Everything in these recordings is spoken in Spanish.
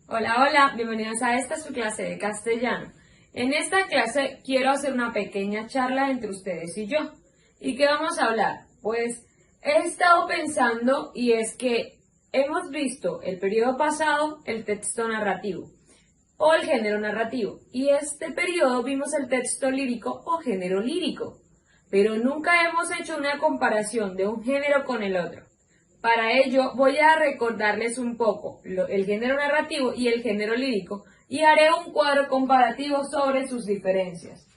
Hola, hola, bienvenidos a esta su clase de castellano. En esta clase quiero hacer una pequeña charla entre ustedes y yo. ¿Y qué vamos a hablar? Pues he estado pensando y es que hemos visto el periodo pasado el texto narrativo o el género narrativo y este periodo vimos el texto lírico o género lírico, pero nunca hemos hecho una comparación de un género con el otro. Para ello voy a recordarles un poco el género narrativo y el género lírico y haré un cuadro comparativo sobre sus diferencias.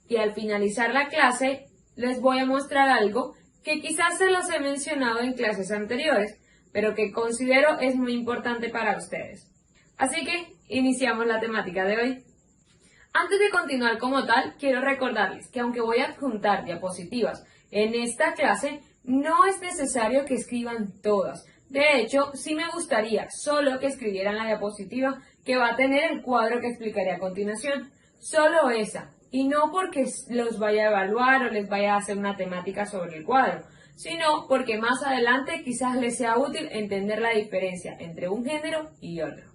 Y al finalizar la clase les voy a mostrar algo que quizás se los he mencionado en clases anteriores, pero que considero es muy importante para ustedes. Así que iniciamos la temática de hoy. Antes de continuar como tal, quiero recordarles que aunque voy a adjuntar diapositivas en esta clase, no es necesario que escriban todas. De hecho, sí me gustaría solo que escribieran la diapositiva que va a tener el cuadro que explicaré a continuación. Solo esa. Y no porque los vaya a evaluar o les vaya a hacer una temática sobre el cuadro, sino porque más adelante quizás les sea útil entender la diferencia entre un género y otro.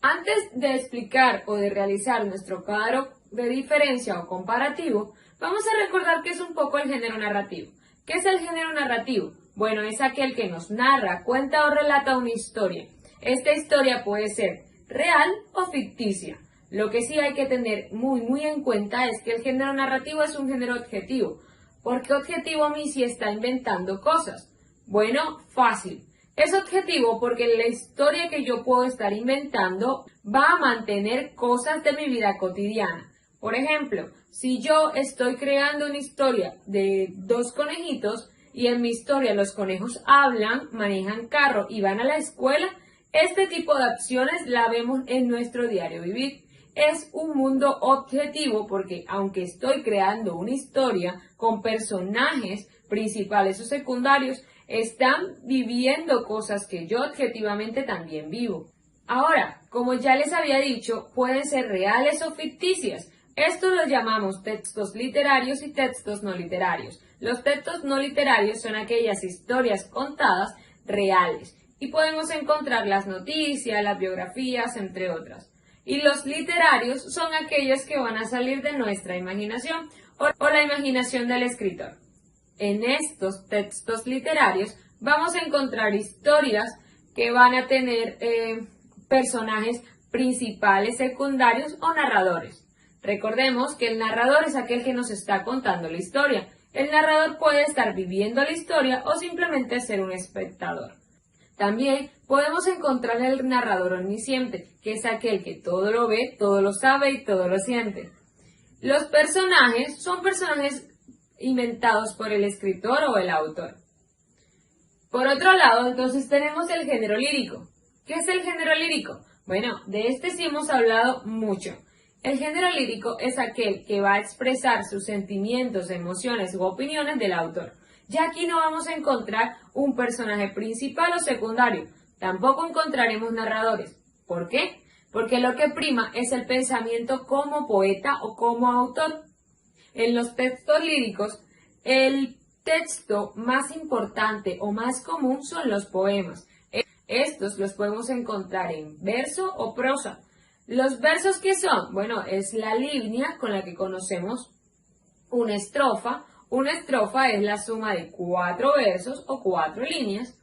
Antes de explicar o de realizar nuestro cuadro de diferencia o comparativo, vamos a recordar qué es un poco el género narrativo. ¿Qué es el género narrativo? Bueno, es aquel que nos narra, cuenta o relata una historia. Esta historia puede ser real o ficticia. Lo que sí hay que tener muy en cuenta es que el género narrativo es un género objetivo. ¿Por qué objetivo a mí si está inventando cosas? Bueno, fácil. Es objetivo porque la historia que yo puedo estar inventando va a mantener cosas de mi vida cotidiana. Por ejemplo, si yo estoy creando una historia de dos conejitos y en mi historia los conejos hablan, manejan carro y van a la escuela, este tipo de acciones la vemos en nuestro diario vivir. Es un mundo objetivo porque aunque estoy creando una historia con personajes principales o secundarios, están viviendo cosas que yo objetivamente también vivo. Ahora, como ya les había dicho, pueden ser reales o ficticias. Esto lo llamamos textos literarios y textos no literarios. Los textos no literarios son aquellas historias contadas reales y podemos encontrar las noticias, las biografías, entre otras. Y los literarios son aquellos que van a salir de nuestra imaginación o la imaginación del escritor. En estos textos literarios vamos a encontrar historias que van a tener personajes principales, secundarios o narradores. Recordemos que el narrador es aquel que nos está contando la historia. El narrador puede estar viviendo la historia o simplemente ser un espectador. También podemos encontrar el narrador omnisciente, que es aquel que todo lo ve, todo lo sabe y todo lo siente. Los personajes son personajes inventados por el escritor o el autor. Por otro lado, entonces tenemos el género lírico. ¿Qué es el género lírico? Bueno, de este sí hemos hablado mucho. El género lírico es aquel que va a expresar sus sentimientos, emociones u opiniones del autor. Ya aquí no vamos a encontrar un personaje principal o secundario. Tampoco encontraremos narradores. ¿Por qué? Porque lo que prima es el pensamiento como poeta o como autor. En los textos líricos, el texto más importante o más común son los poemas. Estos los podemos encontrar en verso o prosa. ¿Los versos qué son? Bueno, es la línea con la que conocemos una estrofa. Una estrofa es la suma de 4 versos o 4 líneas.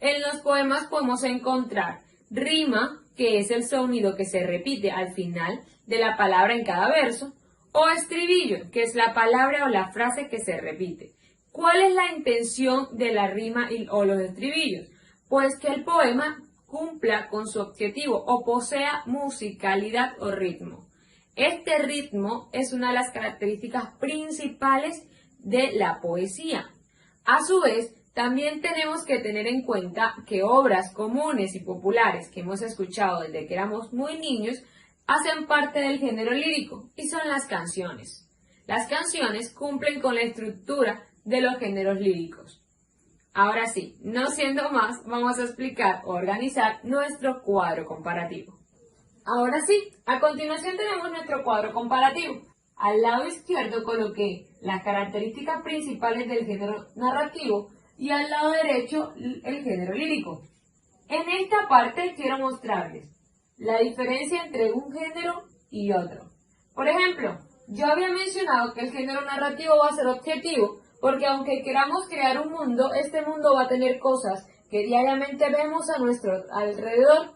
En los poemas podemos encontrar rima, que es el sonido que se repite al final de la palabra en cada verso, o estribillo, que es la palabra o la frase que se repite. ¿Cuál es la intención de la rima o los estribillos? Pues que el poema cumpla con su objetivo o posea musicalidad o ritmo. Este ritmo es una de las características principales de la poesía. A su vez, también tenemos que tener en cuenta que obras comunes y populares que hemos escuchado desde que éramos muy niños hacen parte del género lírico y son las canciones. Las canciones cumplen con la estructura de los géneros líricos. Ahora sí, no siendo más, vamos a explicar o organizar nuestro cuadro comparativo. Ahora sí, a continuación tenemos nuestro cuadro comparativo. Al lado izquierdo coloqué las características principales del género narrativo y al lado derecho el género lírico. En esta parte quiero mostrarles la diferencia entre un género y otro. Por ejemplo, yo había mencionado que el género narrativo va a ser objetivo, porque aunque queramos crear un mundo, este mundo va a tener cosas que diariamente vemos a nuestro alrededor.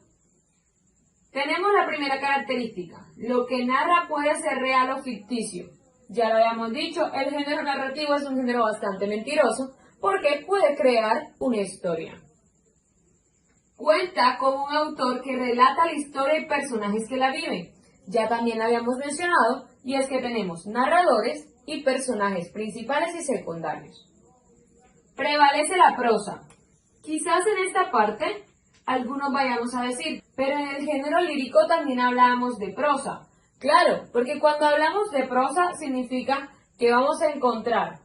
Tenemos la primera característica, lo que narra puede ser real o ficticio. Ya lo habíamos dicho, el género narrativo es un género bastante mentiroso, porque puede crear una historia. Cuenta con un autor que relata la historia y personajes que la viven. Ya también habíamos mencionado, y es que tenemos narradores y personajes principales y secundarios. Prevalece la prosa. Quizás en esta parte algunos vayamos a decir, pero en el género lírico también hablábamos de prosa. Claro, porque cuando hablamos de prosa significa que vamos a encontrar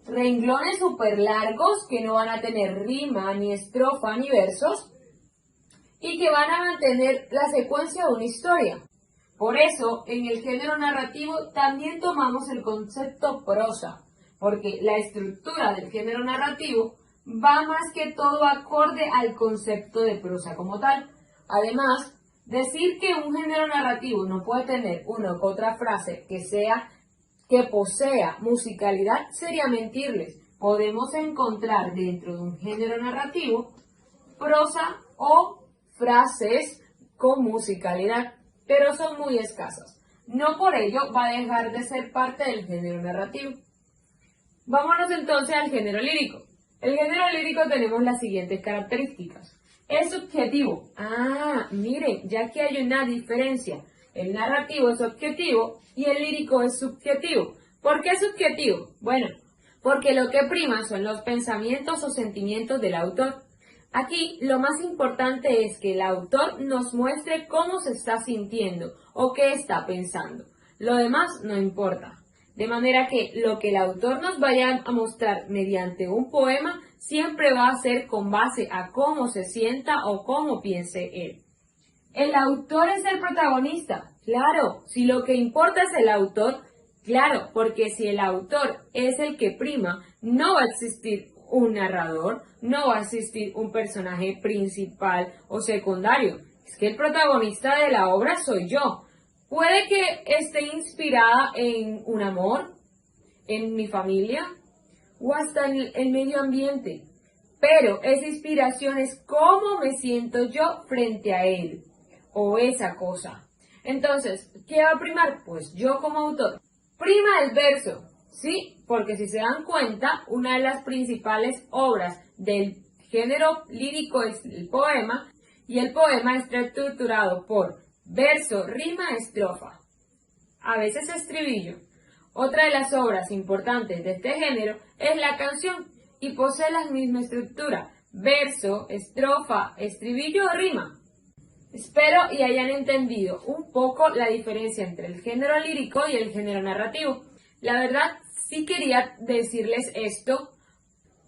renglones súper largos que no van a tener rima, ni estrofa, ni versos, y que van a mantener la secuencia de una historia. Por eso, en el género narrativo también tomamos el concepto prosa, porque la estructura del género narrativo va más que todo acorde al concepto de prosa como tal. Además, decir que un género narrativo no puede tener una u otra frase que posea musicalidad sería mentirles. Podemos encontrar dentro de un género narrativo prosa o frases con musicalidad, pero son muy escasas. No por ello va a dejar de ser parte del género narrativo. Vámonos entonces al género lírico. El género lírico tenemos las siguientes características. Es subjetivo. Miren, ya que hay una diferencia. El narrativo es objetivo y el lírico es subjetivo. ¿Por qué es subjetivo? Bueno, porque lo que prima son los pensamientos o sentimientos del autor. Aquí lo más importante es que el autor nos muestre cómo se está sintiendo o qué está pensando. Lo demás no importa. De manera que lo que el autor nos vaya a mostrar mediante un poema siempre va a ser con base a cómo se sienta o cómo piense él. El autor es el protagonista. Claro, si lo que importa es el autor, claro, porque si el autor es el que prima, no va a existir un narrador, no va a existir un personaje principal o secundario. Es que el protagonista de la obra soy yo. Puede que esté inspirada en un amor, en mi familia o hasta en el medio ambiente. Pero esa inspiración es cómo me siento yo frente a él o esa cosa. Entonces, ¿qué va a primar? Pues yo como autor. Prima el verso, ¿sí? Porque si se dan cuenta, una de las principales obras del género lírico es el poema, y el poema está estructurado por verso, rima, estrofa, a veces estribillo. Otra de las obras importantes de este género es la canción y posee la misma estructura, verso, estrofa, estribillo o rima. Espero y hayan entendido un poco la diferencia entre el género lírico y el género narrativo. La verdad, sí quería decirles esto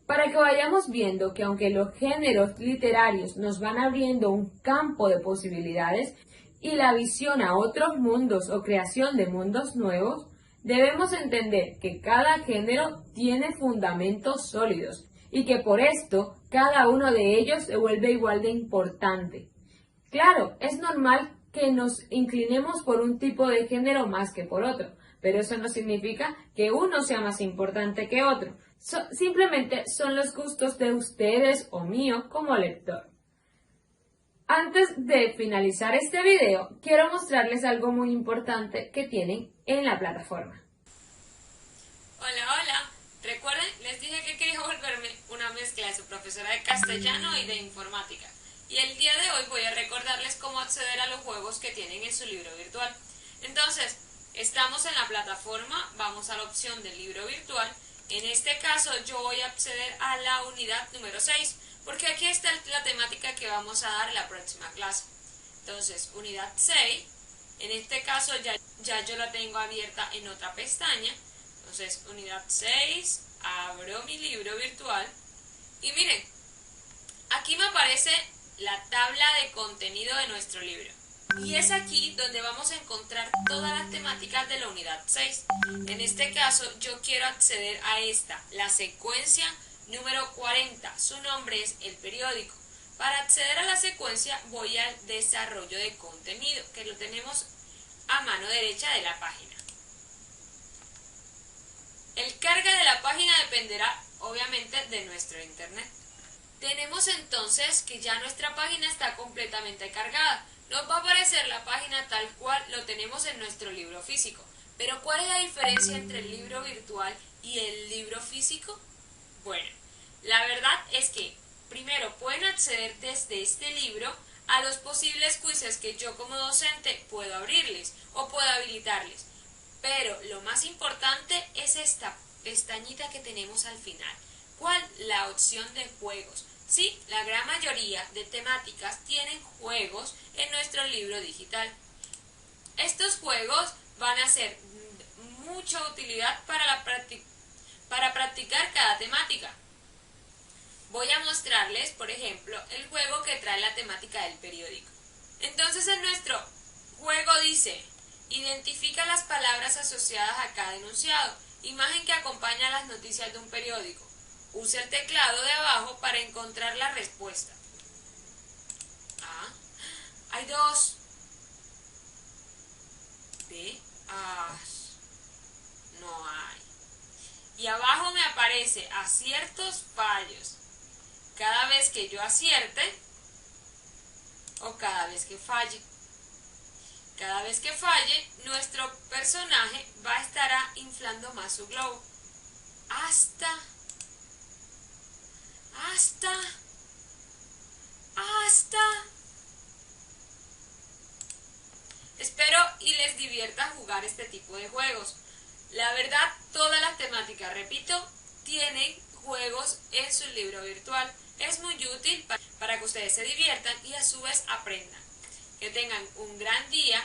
para que vayamos viendo que aunque los géneros literarios nos van abriendo un campo de posibilidades y la visión a otros mundos o creación de mundos nuevos, debemos entender que cada género tiene fundamentos sólidos y que por esto cada uno de ellos se vuelve igual de importante. Claro, es normal que nos inclinemos por un tipo de género más que por otro, pero eso no significa que uno sea más importante que otro. Simplemente son los gustos de ustedes o mío como lector. Antes de finalizar este video, quiero mostrarles algo muy importante que tienen en la plataforma. Hola, recuerden, les dije que quería volverme una mezcla de su profesora de castellano y de informática. Y el día de hoy voy a recordarles cómo acceder a los juegos que tienen en su libro virtual. Entonces, estamos en la plataforma, vamos a la opción del libro virtual. En este caso yo voy a acceder a la unidad número 6, porque aquí está la temática que vamos a dar la próxima clase. Entonces, unidad 6, en este caso ya yo la tengo abierta en otra pestaña. Entonces, unidad 6, abro mi libro virtual y miren, aquí me aparece la tabla de contenido de nuestro libro. Y es aquí donde vamos a encontrar todas las temáticas de la unidad 6. En este caso, yo quiero acceder a esta, la secuencia número 40. Su nombre es el periódico. Para acceder a la secuencia voy al desarrollo de contenido, que lo tenemos a mano derecha de la página. El carga de la página dependerá obviamente de nuestro internet. Tenemos entonces que ya nuestra página está completamente cargada. Nos va a aparecer la página tal cual lo tenemos en nuestro libro físico. Pero ¿cuál es la diferencia entre el libro virtual y el libro físico? Bueno, la verdad es que primero pueden acceder desde este libro a los posibles quizzes que yo como docente puedo abrirles o puedo habilitarles. Pero lo más importante es esta pestañita que tenemos al final. ¿Cuál? La opción de juegos. Sí, la gran mayoría de temáticas tienen juegos en nuestro libro digital. Estos juegos van a ser mucha utilidad para practicar cada temática. Voy a mostrarles, por ejemplo, el juego que trae la temática del periódico. Entonces en nuestro juego dice, identifica las palabras asociadas a cada enunciado, imagen que acompaña las noticias de un periódico. Use el teclado de abajo para encontrar la respuesta. Hay dos. B, no hay. Y abajo me aparece aciertos, fallos. Cada vez que yo acierte o cada vez que falle. Cada vez que falle, nuestro personaje va a estar inflando más su globo. Hasta. Espero y les divierta jugar este tipo de juegos. La verdad, todas las temáticas, repito, tienen juegos en su libro virtual. Es muy útil para que ustedes se diviertan y a su vez aprendan. Que tengan un gran día.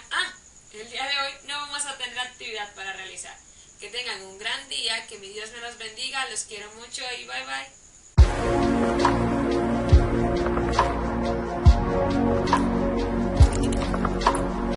El día de hoy no vamos a tener actividad para realizar. Que tengan un gran día, que mi Dios me los bendiga, los quiero mucho y bye bye.